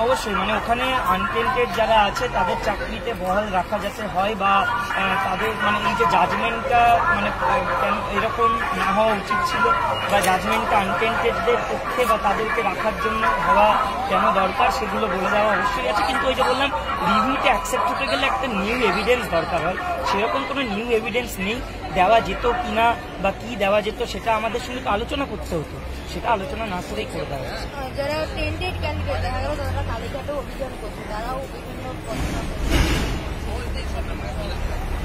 অবশ্যই মানে ওখানে আনটেন্টেড যারা আছে তাদের চাকরিতে বহাল রাখা যাতে হয় বা তাদের মানে এই যে জাজমেন্টটা মানে কেন এরকম না হওয়া উচিত ছিল বা জাজমেন্টটা আনটেন্টেডদের পক্ষে বা তাদেরকে রাখার জন্য হওয়া কেন দরকার সেগুলো বলে দেওয়া অবশ্যই আছে। কিন্তু ওই যে বললাম রিভিউতে অ্যাকসেপ্ট হতে গেলে একটা নিউ এভিডেন্স দরকার হয়, সেরকম কোনো নিউ এভিডেন্স নেই। দেওয়া যেত কিনা বা কি দেওয়া যেত সেটা আমাদের সঙ্গে আলোচনা করতে হতো, সেটা আলোচনা না করেই করে দেওয়া হচ্ছে। যারা টেন্টেড ক্যান্ডিডেট দেখা গেল তারা কালীঘাটেও অভিযান করছে, তারাও বিভিন্ন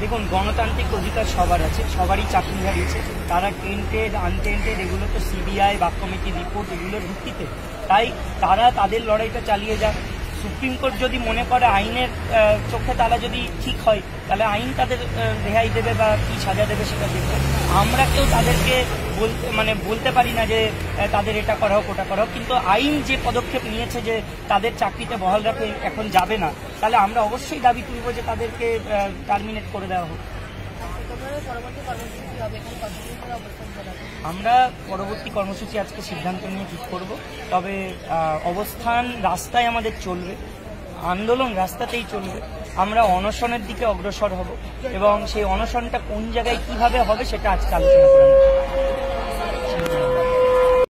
দেখুন গণতান্ত্রিক অধিকার সবার আছে, সবারই চাকরি হারিয়েছে, তারা টেন্টেড আনটেন্টেড এগুলো তো সিবিআই বা কমিটির রিপোর্ট এগুলোর ভিত্তিতে, তাই তারা তাদের লড়াইটা চালিয়ে যাক। সুপ্রিম কোর্ট যদি মনে করে আইনের চোখে তারা যদি ঠিক হয় তাহলে আইন তাদের রেহাই দেবে বা কি সাজা দেবে সেটা দেখবে। আমরা কেউ তাদেরকে বলতে পারি না যে তাদের এটা করা হোক ওটা করা হোক, কিন্তু আইন যে পদক্ষেপ নিয়েছে যে তাদের চাকরিতে বহাল রাখে এখন যাবে না, তাহলে আমরা অবশ্যই দাবি তুলব যে তাদেরকে টার্মিনেট করে দেওয়া হোক। আমরা পরবর্তী কর্মসূচি আজকে সিদ্ধান্ত নিয়ে ঠিক করব, তবে অবস্থান রাস্তায় আমাদের চলবে, আন্দোলন রাস্তাতেই চলবে। আমরা অনশনের দিকে অগ্রসর হব এবং সেই অনশনটা কোন জায়গায় কিভাবে হবে সেটা আজকে আলোচনা করা হবে।